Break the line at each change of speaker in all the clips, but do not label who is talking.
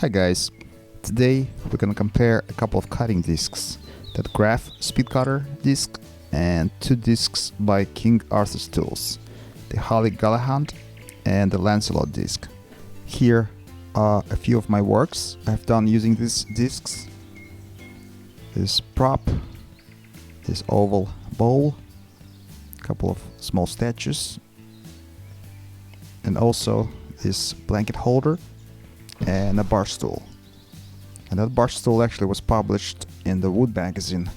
Hi guys, today we're gonna compare a couple of cutting discs, that GRAFF SpeedCutter disc and two discs by King Arthur's Tools, the Holey Galahad and the Lancelot disc. Here are a few of my works I've done using these discs. This prop, this oval bowl, a couple of small statues, and also this blanket holder and a bar stool. And that bar stool actually was published in the Wood magazine,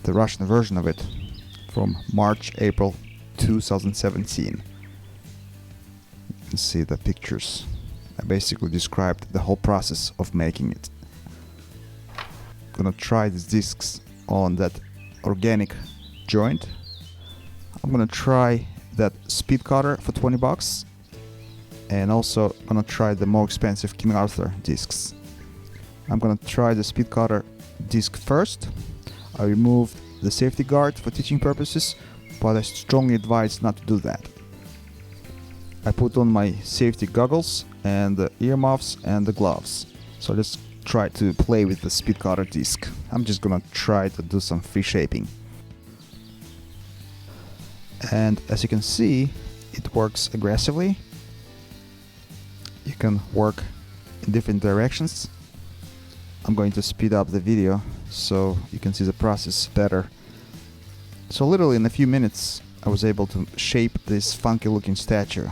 the Russian version of it, from March-April 2017. You can see the pictures. I basically described the whole process of making it. Gonna try these discs on that organic joint. I'm gonna try that SpeedCutter for 20 bucks. And also gonna try the more expensive King Arthur discs. I'm gonna try the SpeedCutter disc first. I removed the safety guard for teaching purposes, but I strongly advise not to do that. I put on my safety goggles and the earmuffs and the gloves. So let's try to play with the SpeedCutter disc. I'm just gonna try to do some free shaping. And as you can see, it works aggressively. You can work in different directions. I'm going to speed up the video so you can see the process better. So literally in a few minutes I was able to shape this funky looking statue.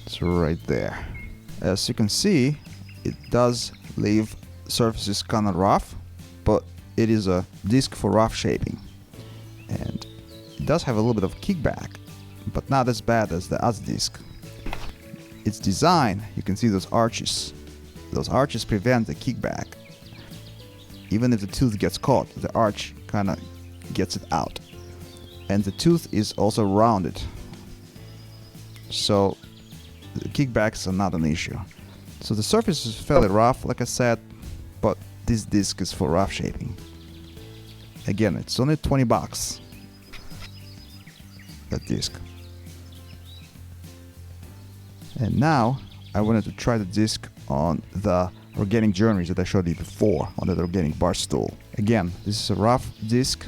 It's right there. As you can see, it does leave surfaces kind of rough, but it is a disc for rough shaping. And it does have a little bit of kickback, but not as bad as the other disc. Its design, you can see those arches. Those arches prevent the kickback. Even if the tooth gets caught, the arch kind of gets it out. And the tooth is also rounded, so the kickbacks are not an issue. So the surface is fairly rough, like I said, but this disc is for rough shaping. Again, it's only 20 bucks. That disc. And now I wanted to try the disc on the organic journeys that I showed you before on that organic bar stool. Again, this is a rough disc,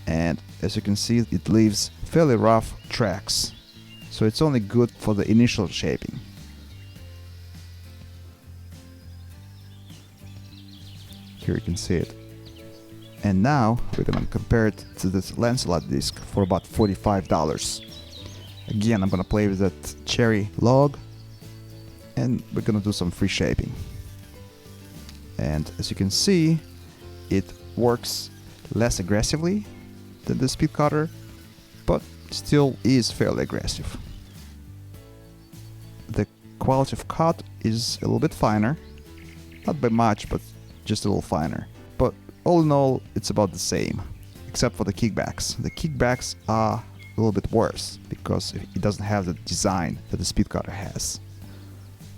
and as you can see, it leaves fairly rough tracks. So it's only good for the initial shaping. Here you can see it. And now we're gonna compare it to this Lancelot disc for about $45. Again, I'm gonna play with that cherry log, and we're gonna do some free shaping. And as you can see, it works less aggressively than the SpeedCutter, but still is fairly aggressive. The quality of cut is a little bit finer, not by much, but just a little finer. But all in all, it's about the same, except for the kickbacks. The kickbacks are a little bit worse because it doesn't have the design that the SpeedCutter has.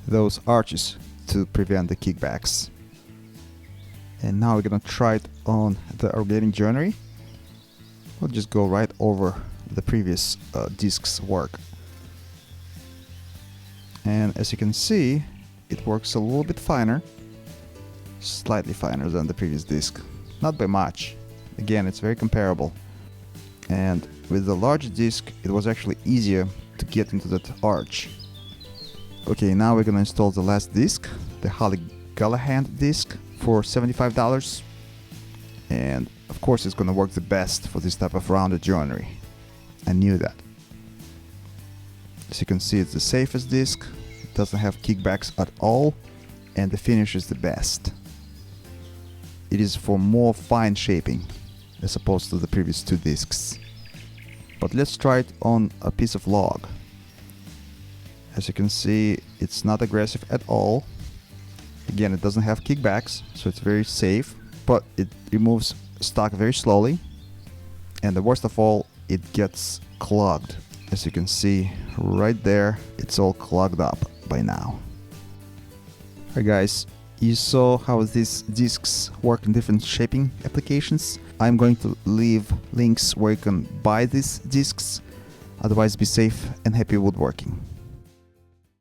Those arches to prevent the kickbacks. And now we're gonna try it on the organic joinery. We'll just go right over the previous disc's work. And as you can see, it works a little bit finer, slightly finer than the previous disc, not by much. Again, it's very comparable. And with the large disc, it was actually easier to get into that arch. Okay, now we're gonna install the last disc, the Holey Galahad disc, for $75. And of course it's gonna work the best for this type of rounded joinery. I knew that. As you can see, it's the safest disc, it doesn't have kickbacks at all, and the finish is the best. It is for more fine shaping as opposed to the previous two discs. But let's try it on a piece of log. As you can see, it's not aggressive at all. Again, it doesn't have kickbacks, so it's very safe, but it removes stock very slowly. And the worst of all, it gets clogged. As you can see right there, it's all clogged up by now. Alright guys, you saw how these discs work in different shaping applications. I'm going to leave links where you can buy these discs. Otherwise, be safe and happy woodworking.